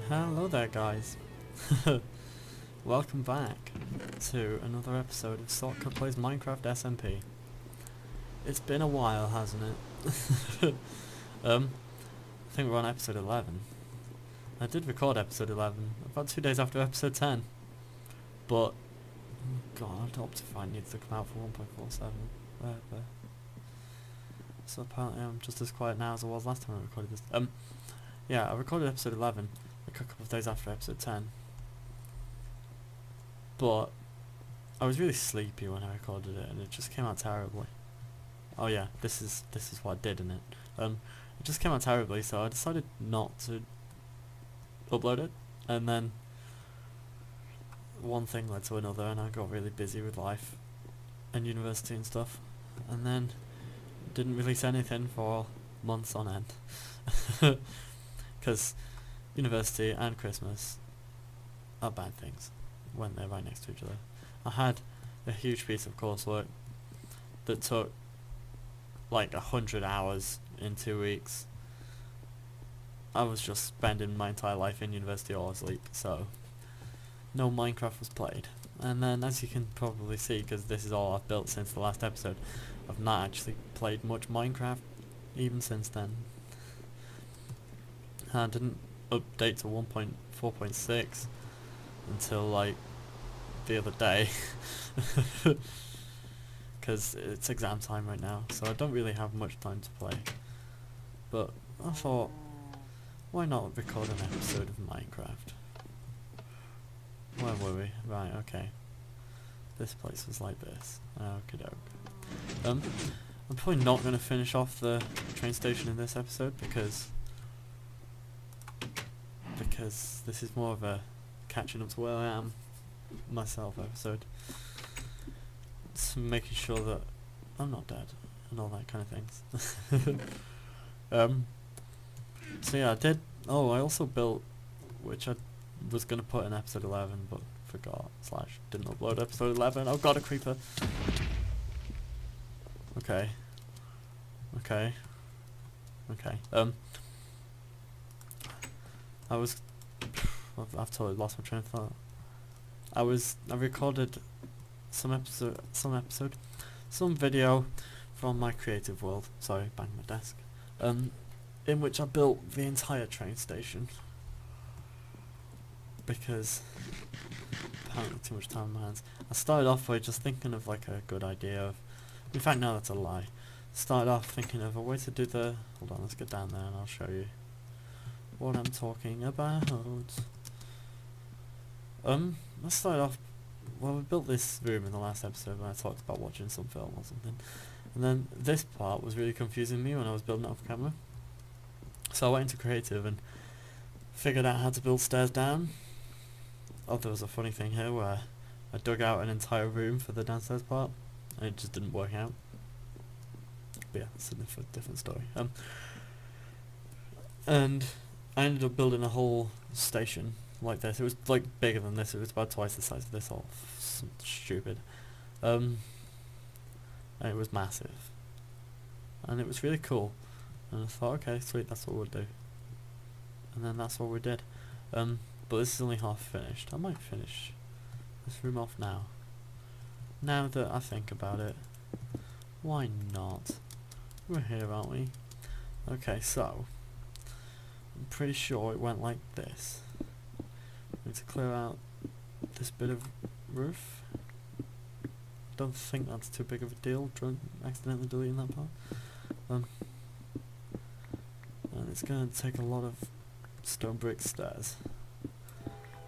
Hello there, guys. Welcome back to another episode of SotK Plays Minecraft SMP. It's been a while, hasn't it? I think we're on episode 11. I did record episode 11 about 2 days after episode 10, but God, Optifine needs to come out for 1.47. So apparently I'm just as quiet now as I was last time I recorded this. Yeah, I recorded episode 11 a couple of days after episode 10, but I was really sleepy when I recorded it and it just came out terribly. Oh yeah, this is what I did in it. It just came out terribly, so I decided not to upload it, and then one thing led to another and I got really busy with life and university and stuff, and then didn't release anything for months on end. Because university and Christmas are bad things when they're right next to each other. I had a huge piece of coursework that took like 100 hours in 2 weeks. I was just spending my entire life in university or asleep, so no Minecraft was played. And then, as you can probably see, because this is all I've built since the last episode, I've not actually played much Minecraft even since then. I didn't update to 1.4.6 until like the other day, because it's exam time right now, so I don't really have much time to play. But I thought, why not record an episode of Minecraft? Where were we? Right, okay. This place was like this. Okie doke. I'm probably not going to finish off the train station in this episode because this is more of a catching up to where I am myself episode. It's making sure that I'm not dead and all that kind of things. So yeah, I also built, which I was going to put in episode 11 but forgot / didn't upload episode 11. Oh god, a creeper. Okay. I've totally lost my train of thought. I recorded some video from my creative world. Sorry, bang my desk. In which I built the entire train station because apparently too much time on my hands. I started off by just thinking of like a good idea of, in fact no, that's a lie. Started off thinking of a way to do the, hold on, let's get down there and I'll show you what I'm talking about. I started off, well, we built this room in the last episode when I talked about watching some film or something, and then this part was really confusing me when I was building it off camera, so I went into creative and figured out how to build stairs down. Oh, there was a funny thing here where I dug out an entire room for the downstairs part and it just didn't work out. But yeah, it's a different story. And I ended up building a whole station like this. It was like bigger than this. It was about twice the size of this. All stupid. And it was massive. And it was really cool. And I thought, okay, sweet, that's what we'll do. And then that's what we did. But this is only half finished. I might finish this room off now. Now that I think about it, why not? We're here, aren't we? Okay, so I'm pretty sure it went like this. We need to clear out this bit of roof. Don't think that's too big of a deal, accidentally deleting that part. And it's going to take a lot of stone brick stairs.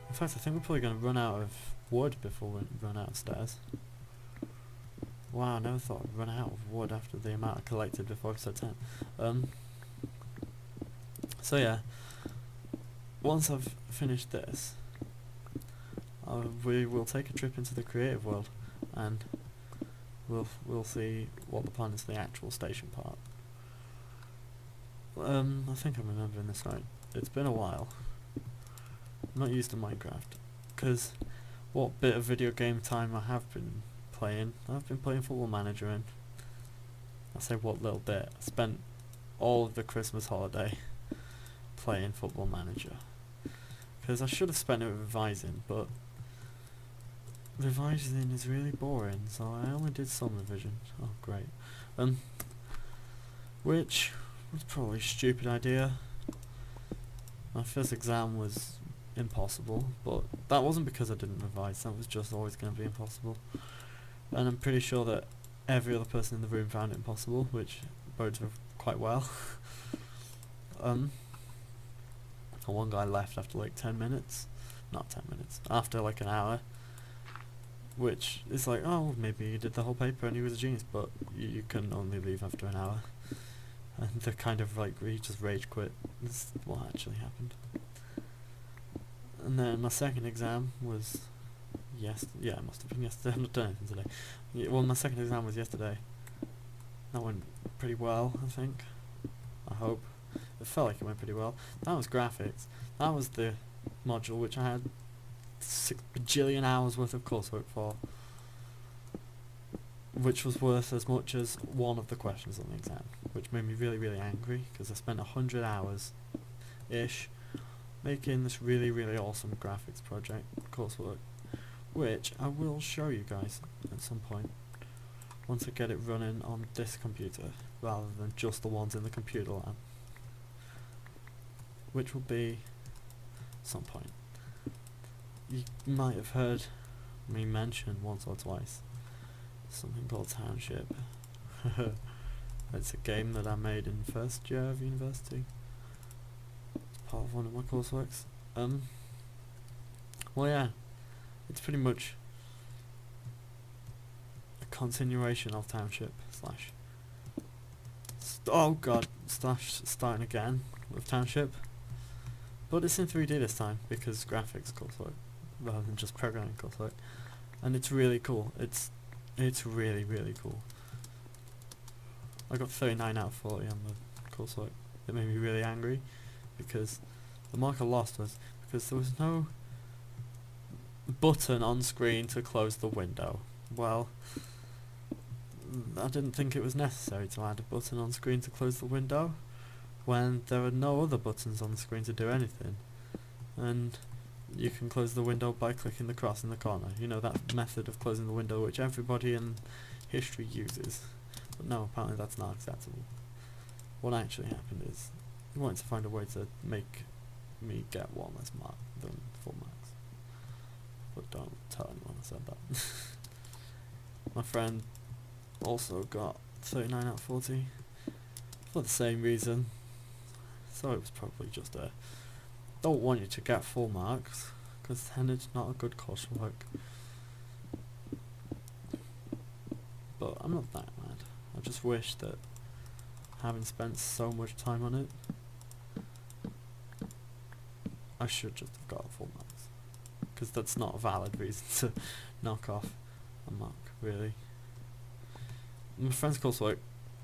In fact, I think we're probably going to run out of wood before we run out of stairs. Wow, I never thought I'd run out of wood after the amount I collected before episode 10. So yeah, once I've finished this, we will take a trip into the creative world and we'll see what the plan is for the actual station part. I think I'm remembering this right. It's been a while. I'm not used to Minecraft, because what bit of video game time I have been playing, I've been playing Football Manager, and I say what little bit, I spent all of the Christmas holiday playing Football Manager. because I should have spent it revising, but revising is really boring, so I only did some revision. Oh great. Which was probably a stupid idea. My first exam was impossible, but that wasn't because I didn't revise, that was just always going to be impossible. And I'm pretty sure that every other person in the room found it impossible, which bodes quite well. And one guy left after like 10 minutes. Not 10 minutes, after like an hour. Which is like, oh, maybe he did the whole paper and he was a genius, but you can only leave after an hour. And they're kind of like, he just rage quit. This is what actually happened. And then my second exam was yeah, it must have been yesterday. I've not done anything today. Yeah, well, my second exam was yesterday. That went pretty well, I think. I hope. It felt like it went pretty well. That was graphics. That was the module which I had 6 bajillion hours worth of coursework for, which was worth as much as one of the questions on the exam, which made me really, really angry, because I spent 100 hours-ish making this really, really awesome graphics project coursework, which I will show you guys at some point once I get it running on this computer rather than just the ones in the computer lab, which will be some point. You might have heard me mention once or twice something called Township. It's a game that I made in first year of university. It's part of one of my courseworks. Well, yeah, it's pretty much a continuation of Township slash starting again with Township, but it's in 3D this time because graphics coursework rather than just programming coursework, and it's really cool. It's really, really cool. I got 39 out of 40 on the coursework. It made me really angry because the mark I lost was because there was no button on screen to close the window. Well, I didn't think it was necessary to add a button on screen to close the window when there are no other buttons on the screen to do anything. And you can close the window by clicking the cross in the corner. You know, that method of closing the window which everybody in history uses. But no, apparently that's not acceptable. What actually happened is he wanted to find a way to make me get one less mark than full marks. But don't tell anyone I said that. My friend also got 39 out of 40 for the same reason. So it was probably just a don't want you to get full marks, because then it's not a good coursework. But I'm not that mad. I just wish that having spent so much time on it, I should just have got full marks, because that's not a valid reason to knock off a mark, really. My friend's coursework,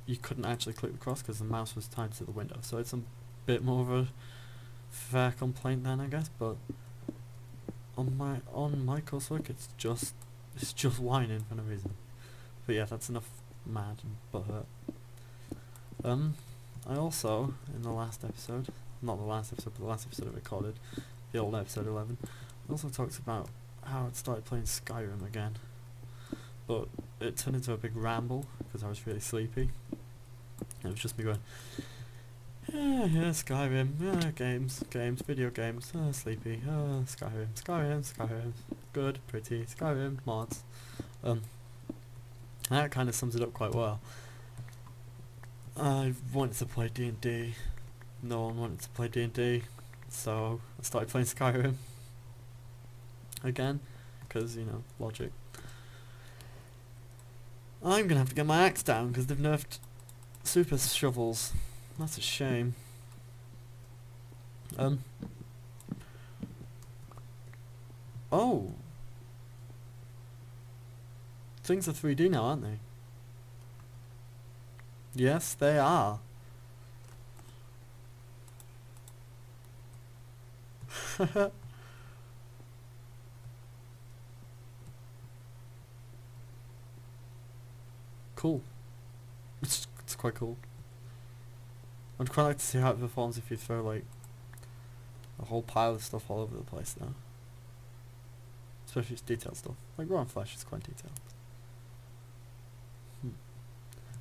you couldn't actually click the cross because the mouse was tied to the window, so it's a bit more of a fair complaint then, I guess. But on my coursework, it's just whining for no reason. But yeah, that's enough mad and butthurt. I also, in the last episode, not the last episode, but the last episode I recorded, the old episode 11, I also talked about how I'd started playing Skyrim again. But it turned into a big ramble because I was really sleepy. And it was just me going, yeah, Skyrim, games, video games, sleepy, Skyrim, good, pretty, Skyrim, mods. That kind of sums it up quite well. I wanted to play D&D, no one wanted to play D&D, so I started playing Skyrim again, because, you know, logic. I'm gonna have to get my axe down because they've nerfed super shovels. That's a shame. Oh, things are 3D now, aren't they? Yes, they are. Cool. It's quite cool. I'd quite like to see how it performs if you throw like a whole pile of stuff all over the place though. Especially detailed stuff. Like raw flesh is quite detailed.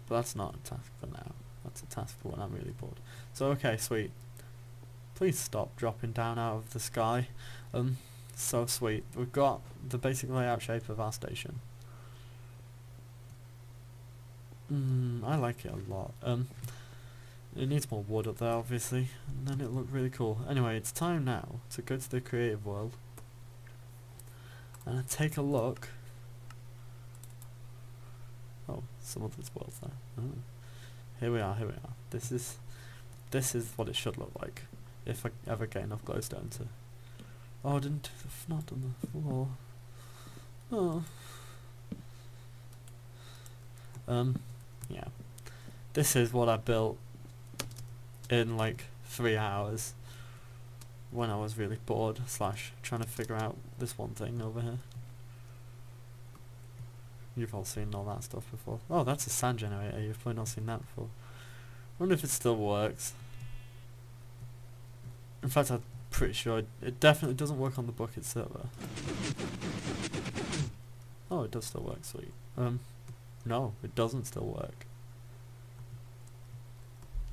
But that's not a task for now. That's a task for when I'm really bored. So okay, sweet. Please stop dropping down out of the sky. So sweet. We've got the basic layout shape of our station. I like it a lot. It needs more wood up there obviously, and then it looked really cool. Anyway, it's time now to go to the creative world and take a look. Oh, some of this world's there. Oh. Here we are, here we are. This is what it should look like if I ever get enough glowstone to... Oh, I didn't do the knot on the floor. Oh. Yeah. This is what I built in like 3 hours when I was really bored / trying to figure out this one thing over here. You've all seen all that stuff before. Oh, that's a sand generator. You've probably not seen that before. I wonder if it still works. In fact, I'm pretty sure it definitely doesn't work on the bucket server. Oh, it does still work. Sweet. No, it doesn't still work.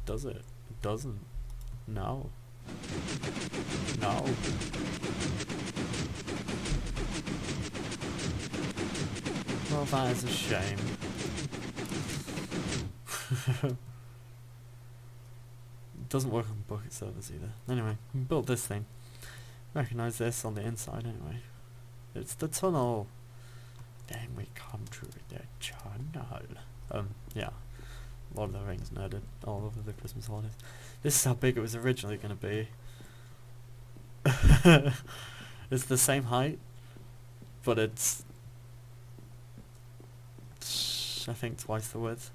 Does it? It doesn't. No. No. Well, that is a shame. It doesn't work on bucket servers either. Anyway, we built this thing. Recognize this on the inside anyway. It's the tunnel. Then we come through the tunnel. Yeah. Lord of the Rings nerded all over the Christmas holidays. This is how big it was originally going to be. It's the same height, but it's I think twice the width.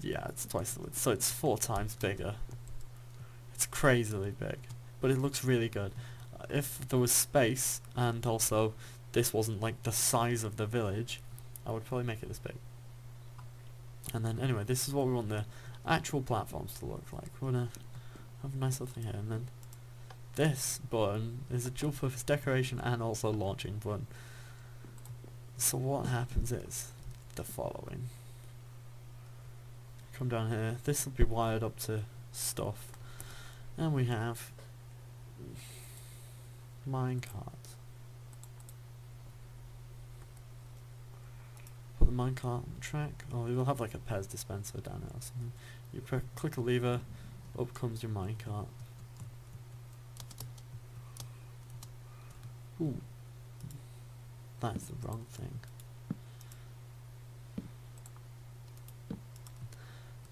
Yeah, it's twice the width, so it's 4 times bigger. It's crazily big, but it looks really good. If there was space and also this wasn't like the size of the village, I would probably make it this big. And then anyway, this is what we want the actual platforms to look like. We want to have a nice little thing here, and then this button is a dual purpose decoration and also launching button. So what happens is the following. Come down here, this will be wired up to stuff, and we have minecart. Put the minecart on the track. Oh, we will have like a Pez dispenser down there or something. You click a lever, up comes your minecart. Ooh, that's the wrong thing.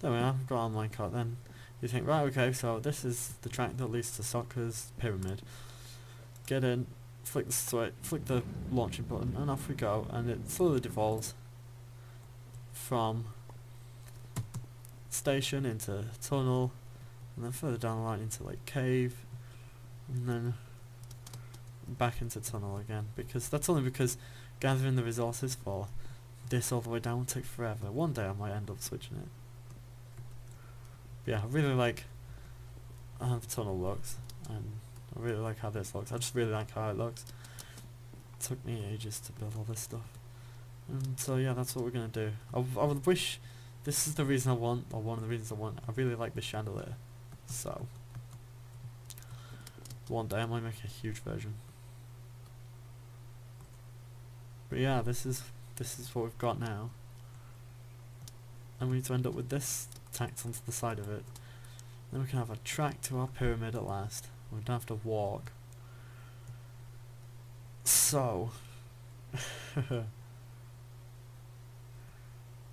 There we are, we've got our minecart then. You think, right, okay, so this is the track that leads to SotK's pyramid. Get in, flick the launching button, and off we go, and it slowly devolves from station into tunnel, and then further down the line into like cave, and then back into tunnel again, because that's only because gathering the resources for this all the way down will take forever. One day I might end up switching it. But yeah, I really like how the tunnel looks, and I really like how this looks. I just really like how it looks. It took me ages to build all this stuff. And so yeah, that's what we're going to do. I would wish, this is the reason I want, or one of the reasons I want, I really like the chandelier. So, one day I might make a huge version. But yeah, this is what we've got now. And we need to end up with this tacked onto the side of it. Then we can have a track to our pyramid at last. We don't have to walk. So,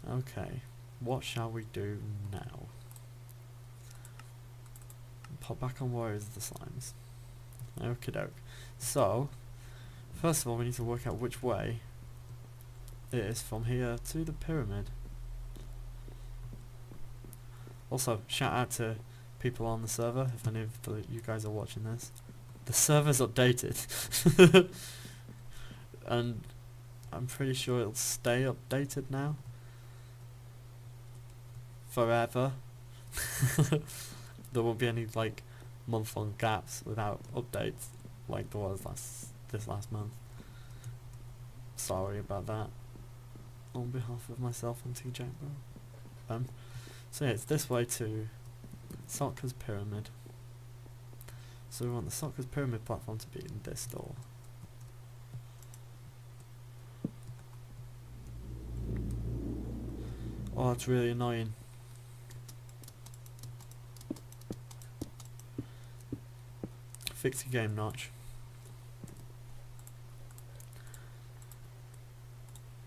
okay, what shall we do now? Pop back on Warriors of the Slimes. Okie doke. So, first of all, we need to work out which way it is from here to the pyramid. Also, shout out to people on the server, if any of you guys are watching this. The server's updated. And I'm pretty sure it'll stay updated now. Forever. There won't be any, like, month-long gaps without updates like there was this last month. Sorry about that on behalf of myself and TJ, bro. So yeah, it's this way to SotK's pyramid. So we want the SotK's pyramid platform to be in this door. Oh, it's really annoying. Fix your game, Notch.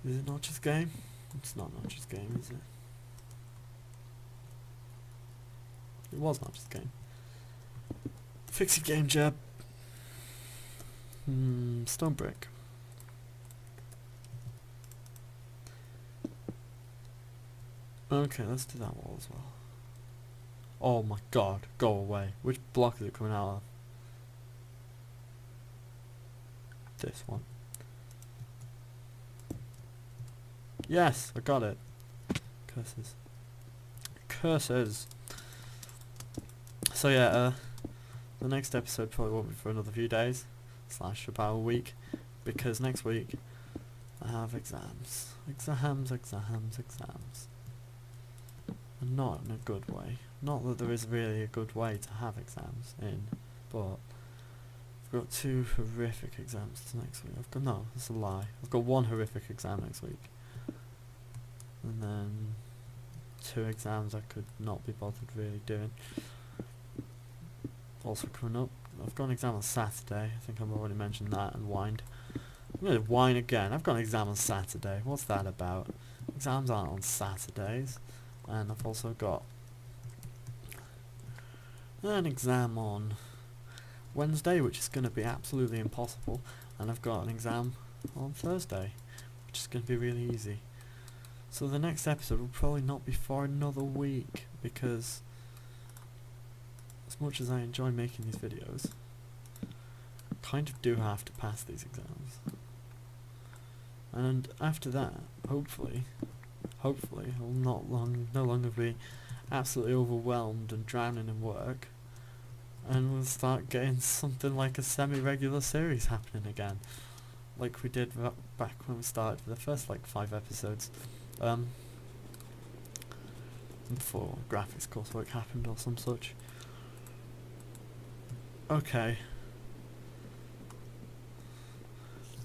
Is it Notch's game? It's not Notch's game, is it? It was Notch's game. Fix your game, Jeb. Stone brick. Okay, let's do that wall as well. Oh my god, go away. Which block is it coming out of? This one. Yes, I got it. Curses. Curses. So yeah, the next episode probably won't be for another few days, / about a week, because next week I have exams. Exams. And not in a good way. Not that there is really a good way to have exams in, but I've got 2 horrific exams next week. No, that's a lie. I've got 1 horrific exam next week. And then 2 exams I could not be bothered really doing. Also coming up, I've got an exam on Saturday. I think I've already mentioned that and whined. I'm going to whine again. I've got an exam on Saturday. What's that about? Exams aren't on Saturdays. And I've also got an exam on Wednesday, which is going to be absolutely impossible. And I've got an exam on Thursday, which is going to be really easy. So the next episode will probably not be for another week, because as much as I enjoy making these videos, I kind of do have to pass these exams. And after that, hopefully I'll no longer be absolutely overwhelmed and drowning in work, and we'll start getting something like a semi-regular series happening again, like we did back when we started for the first like 5 episodes, before graphics coursework happened or some such. Okay,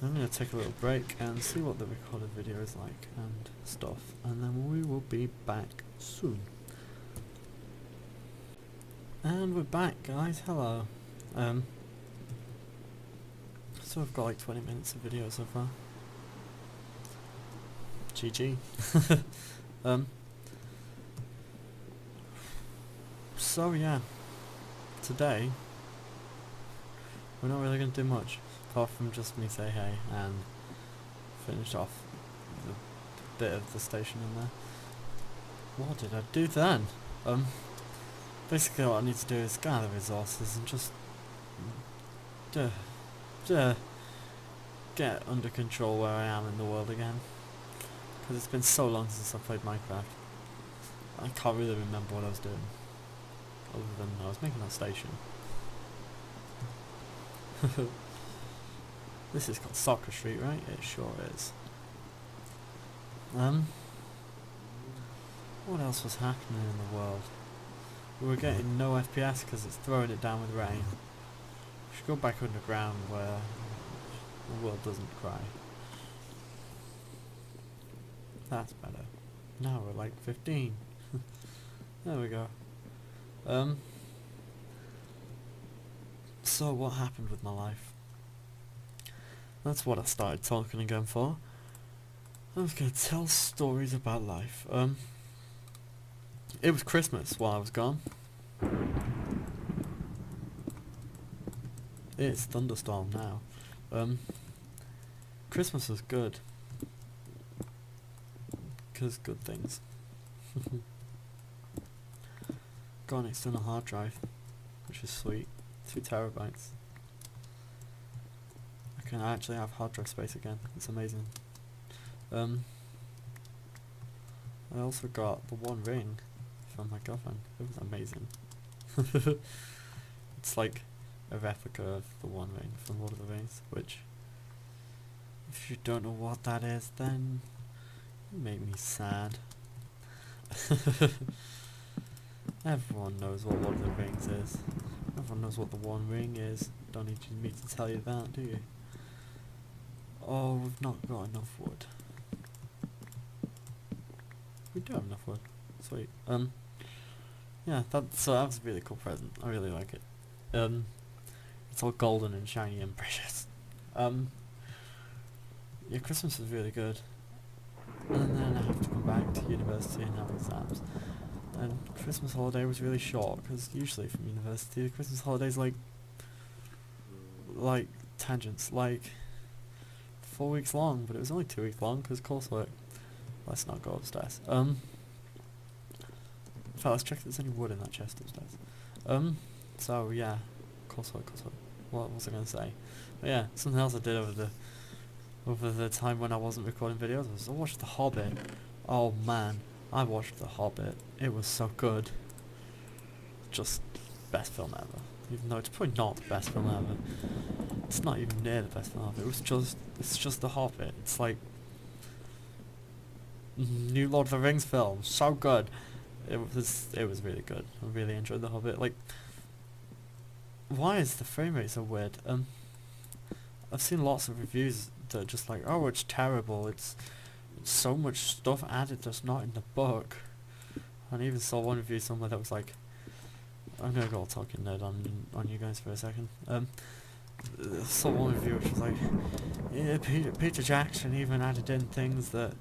I'm going to take a little break and see what the recorded video is like and stuff, and then we will be back soon. And we're back, guys. Hello. So I've got like 20 minutes of video so far. GG. So yeah, today we're not really going to do much, apart from just me say hey and finish off the bit of the station in there. What did I do then? Basically what I need to do is gather resources and just get under control where I am in the world again, because it's been so long since I played Minecraft. I can't really remember what I was doing, other than I was making that station. This is called Soccer Street, right? It sure is. What else was happening in the world? We were getting no FPS because it's throwing it down with rain. We should go back underground where the world doesn't cry. That's better. Now we're like 15. There we go. So what happened with my life? That's what I started talking again for. I was going to tell stories about life. It was Christmas while I was gone. It's thunderstorm now. Christmas was good. 'Cause good things. Got an external hard drive, which is sweet. 2 terabytes. I can actually have hard drive space again. It's amazing. I also got the 1 ring from my girlfriend. It was amazing. It's like a replica of the One Ring from Lord of the Rings, which, if you don't know what that is, then you make me sad. Everyone knows what Lord of the Rings is. Everyone knows what the One Ring is. Don't need me to tell you that, do you? Oh, we've not got enough wood. We do have enough wood. Sweet. Yeah, that was a really cool present. I really like it. It's all golden and shiny and precious. Yeah, Christmas was really good. And then I have to come back to university and have exams. And Christmas holiday was really short, because usually from university, the Christmas holiday's like tangents, like 4 weeks long, but it was only 2 weeks long, because coursework. Let's not go upstairs. In fact, let's check if there's any wood in that chest upstairs. So yeah, coursework. What was I going to say? But yeah, something else I did over the time when I wasn't recording videos was I watched The Hobbit. Oh man, I watched The Hobbit. It was so good. Just best film ever. Even though it's probably not the best film ever. It's not even near the best film ever. It's just The Hobbit. It's like new Lord of the Rings film. So good. It was really good. I really enjoyed The Hobbit. Like, why is the frame rate so weird? I've seen lots of reviews that are just like, oh, it's terrible. It's so much stuff added that's not in the book. And I even saw one review somewhere that was like, I'm gonna go all talking nerd on you guys for a second. Saw one review which was like, yeah, Peter Jackson even added in things that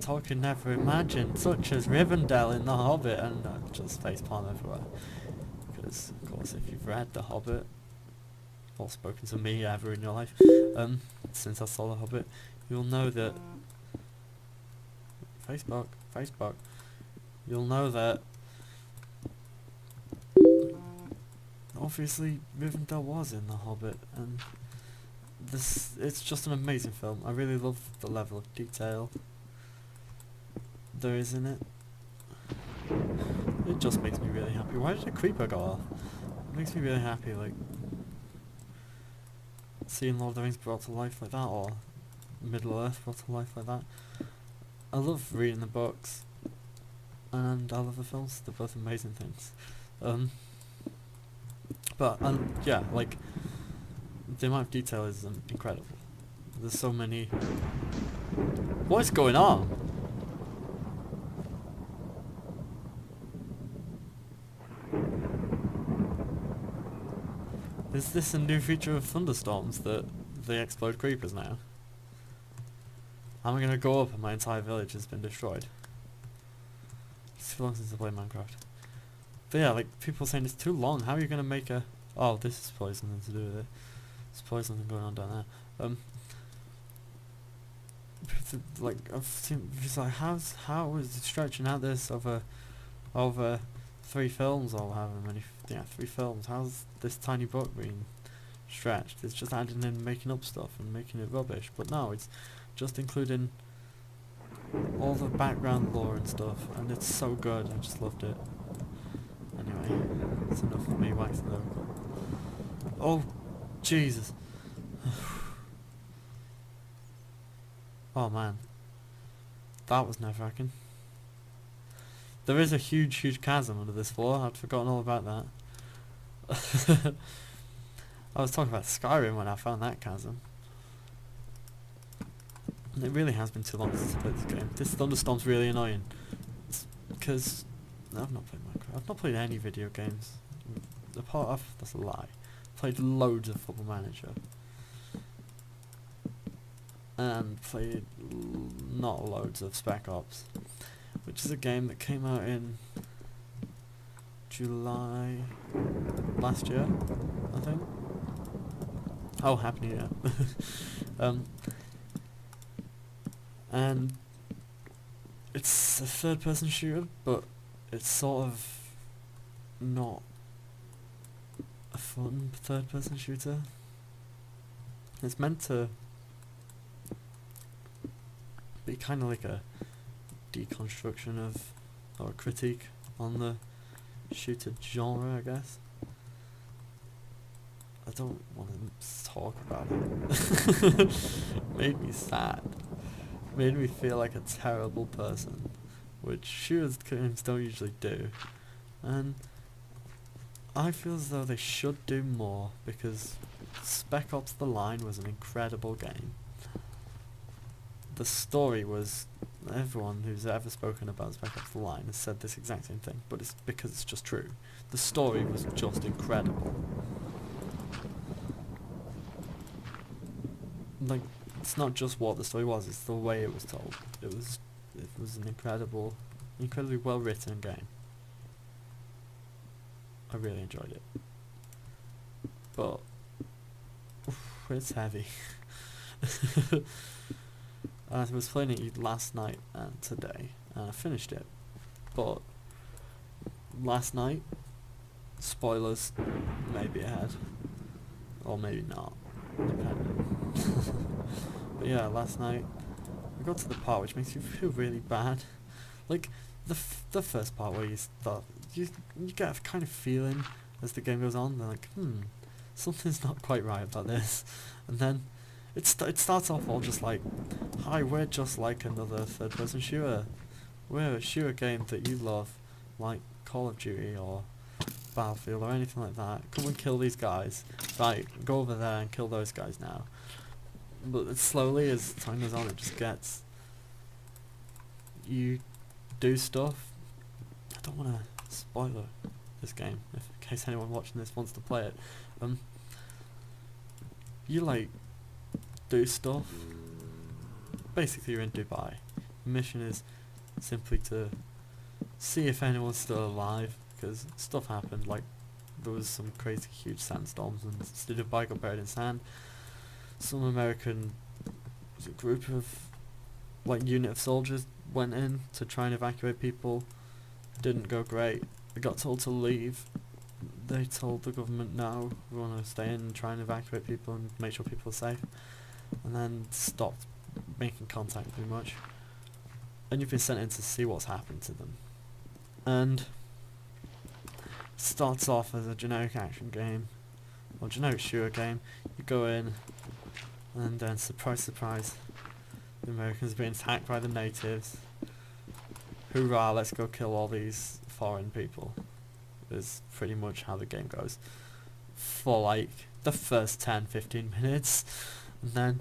Tolkien never imagined, such as Rivendell in The Hobbit, and just facepalm everywhere. Because of course, if you've read The Hobbit, or spoken to me ever in your life, since I saw The Hobbit, you'll know that Facebook, you'll know that obviously Rivendell was in The Hobbit, and it's just an amazing film. I really love the level of detail there is in it. It just makes me really happy. Why did a creeper go off? It makes me really happy, like seeing Lord of the Rings brought to life like that, or Middle Earth brought to life like that. I love reading the books, and I love the films. They're both amazing things. But yeah, like the amount of detail is incredible. There's so many. What is going on? Is this a new feature of thunderstorms that they explode creepers now? I'm gonna go up and my entire village has been destroyed. It's too long since I played Minecraft. But yeah, like people saying it's too long. How are you gonna make a? Oh, this is probably something to do with it. There's probably something going on down there. Like I've seen, it's like how is it stretching out this over 3 films or however many? Yeah, 3 films. How's this tiny book being stretched? It's just adding in, making up stuff and making it rubbish. But no, it's just including all the background lore and stuff, and it's so good. I just loved it. Anyway, that's enough of me waxing lyrical. Oh, Jesus. Oh man, that was nerve-wracking. There is a huge chasm under this floor. I'd forgotten all about that. I was talking about Skyrim when I found that chasm. And it really has been too long since I played this game. This thunderstorm's really annoying. Because I've not played Minecraft. I've not played any video games. Apart of, that's a lie. Played loads of Football Manager. And played not loads of Spec Ops, which is a game that came out in July last year, I think. Oh, Happy New Year. And it's a third-person shooter, but it's sort of not a fun third-person shooter. It's meant to be kind of like a deconstruction of, or a critique on the shooter genre, I guess. don't want to talk about it. Made me sad. Made me feel like a terrible person, which shooters games don't usually do. And I feel as though they should do more, because Spec Ops The Line was an incredible game. The story was, everyone who's ever spoken about Spec Ops The Line has said this exact same thing, but it's because it's just true. The story was just incredible. Like, it's not just what the story was, it's the way it was told. It was an incredibly well written game. I really enjoyed it. But it's heavy. I was playing it last night and today, and I finished it. But last night, spoilers, maybe ahead, or maybe not, depending. But yeah, last night I got to the part which makes you feel really bad. Like the first part where you start, you get a kind of feeling as the game goes on. They're like, something's not quite right about this, and then it starts off all just like, hi, we're just like another third-person shooter. We're a shooter game that you love, like Call of Duty or Battlefield or anything like that. Come and kill these guys. Right, go over there and kill those guys now. But slowly, as time goes on, it just gets, you do stuff. I don't want to spoiler this game, in case anyone watching this wants to play it. You like do stuff. Basically, you're in Dubai. The mission is simply to see if anyone's still alive, because stuff happened. Like, there was some crazy huge sandstorms, and Dubai got buried in sand. Some American group of, like, unit of soldiers went in to try and evacuate people. Didn't go great. They got told to leave. They told the government, no, we want to stay in and try and evacuate people and make sure people are safe. And then stopped making contact pretty much. And you've been sent in to see what's happened to them. And it starts off as a generic action game, or generic shooter game. You go in, and then surprise, surprise, the Americans are being attacked by the natives. Hoorah, let's go kill all these foreign people. Is pretty much how the game goes. For like the first 10-15 minutes. And then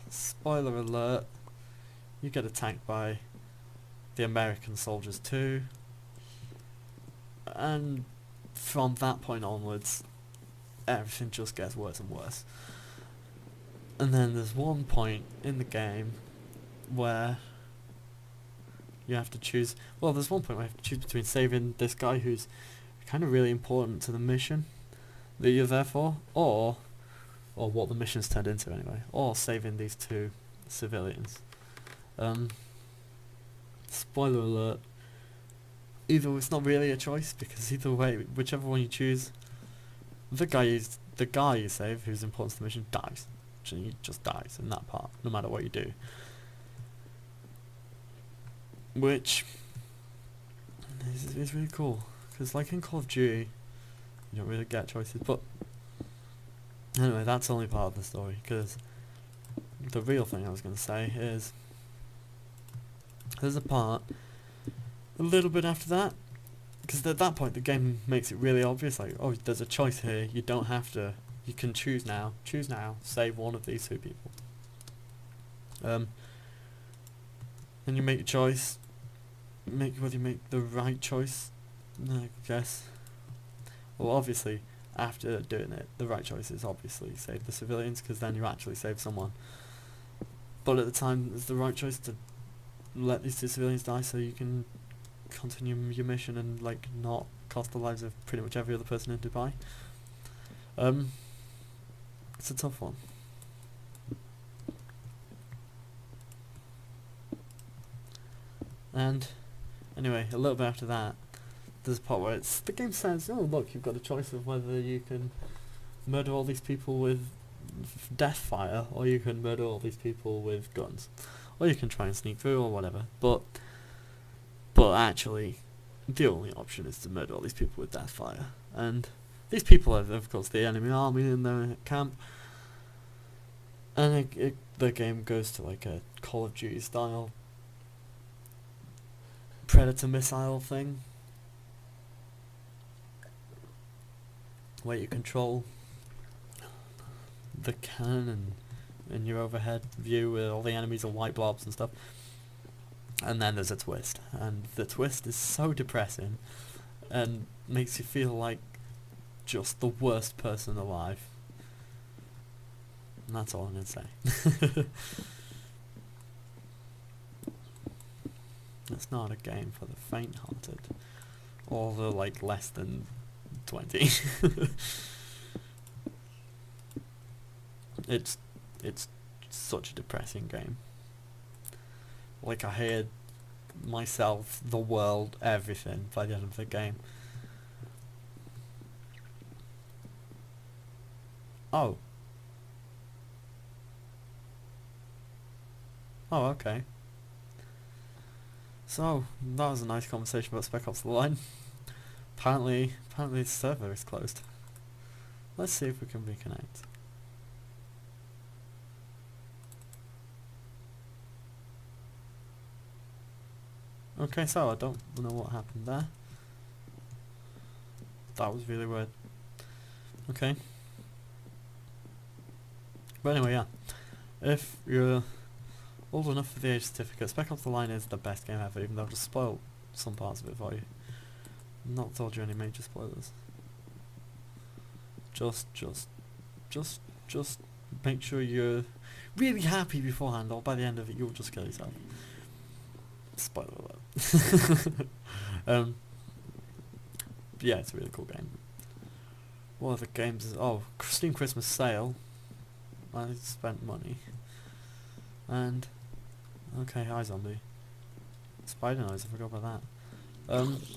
spoiler alert, you get attacked by the American soldiers too. And from that point onwards, everything just gets worse and worse. And then there's one point in the game where you have to choose, well, there's one point where you have to choose between saving this guy who's kind of really important to the mission that you're there for, or what the mission's turned into anyway, or saving these two civilians. Spoiler alert, either it's not really a choice, because either way, whichever one you choose, the guy you save who's important to the mission dies. He just dies in that part, no matter what you do. Which is really cool, because like in Call of Duty, you don't really get choices. But anyway, that's only part of the story, because the real thing I was going to say is there's a part a little bit after that, because at that point the game makes it really obvious, like, oh, there's a choice here, you don't have to, you can choose now, save one of these two people. And you make your choice, whether you make the right choice, I guess. Well, obviously, after doing it, the right choice is obviously save the civilians, because then you actually save someone. But at the time, it's the right choice to let these two civilians die so you can continue your mission and like not cost the lives of pretty much every other person in Dubai. It's a tough one. And anyway, a little bit after that, there's a part where the game says, oh look, you've got a choice of whether you can murder all these people with death fire, or you can murder all these people with guns, or you can try and sneak through or whatever. But actually, the only option is to murder all these people with deathfire. And these people are, of course, the enemy army in their camp. And the game goes to like a Call of Duty style Predator missile thing, where you control the cannon in your overhead view where all the enemies are white blobs and stuff. And then there's a twist, and the twist is so depressing and makes you feel like just the worst person alive. And that's all I'm going to say. It's not a game for the faint-hearted, or the like less than 20. It's such a depressing game. Like, I hated myself, the world, everything by the end of the game. Oh. Oh, okay. So, that was a nice conversation about Spec Ops The Line. Apparently the server is closed. Let's see if we can reconnect. Okay, so I don't know what happened there. That was really weird. Okay. But anyway, yeah. If you're old enough for the age certificate, Spec Ops The Line is the best game ever, even though I've just spoiled some parts of it for you. Not told you any major spoilers. Just make sure you're really happy beforehand, or by the end of it you'll just kill yourself. Spoiler alert. Yeah, it's a really cool game. What other games is... Oh, Steam Christmas sale. I spent money. And... Okay, hi zombie. Spider Noise, I forgot about that.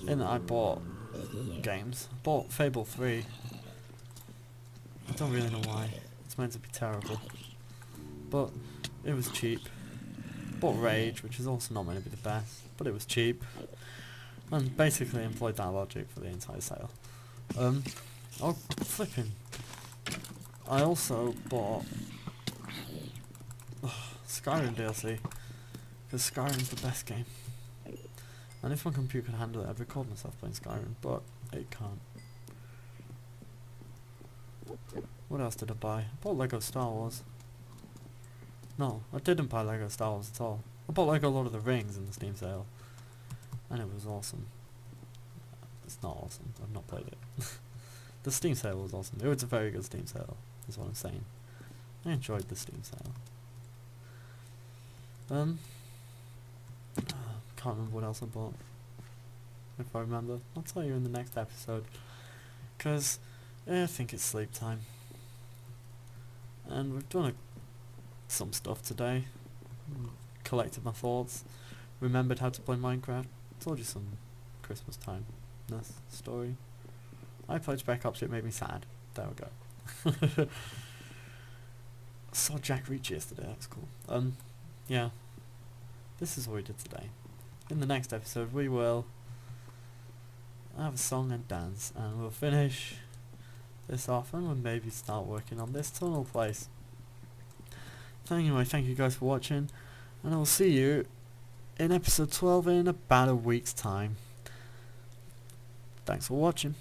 In that I bought games. Bought Fable 3. I don't really know why. It's meant to be terrible. But it was cheap. Bought Rage, which is also not meant to be the best, but it was cheap. And basically employed that logic for the entire sale. Oh, flipping. I also bought Skyrim DLC, because Skyrim's the best game. And if my computer could handle it, I'd record myself playing Skyrim, but it can't. What else did I buy? I bought Lego Star Wars. No, I didn't buy Lego Star Wars at all. I bought Lego Lord of the Rings in the Steam sale. And it was awesome. It's not awesome, I've not played it. The Steam sale was awesome. It was a very good Steam sale, is what I'm saying. I enjoyed the Steam sale. Can't remember what else I bought. If I remember, I'll tell you in the next episode. Because I think it's sleep time. And we've done some stuff today. Collected my thoughts. Remembered how to play Minecraft. Told you some Christmas time story. I played Spec Ops, it made me sad. There we go. I saw Jack Reach yesterday, that was cool. Yeah. This is what we did today. In the next episode we will have a song and dance, and we'll finish this off, and we'll maybe start working on this tunnel place. Anyway, thank you guys for watching, and I will see you in episode 12 in about a week's time. Thanks for watching.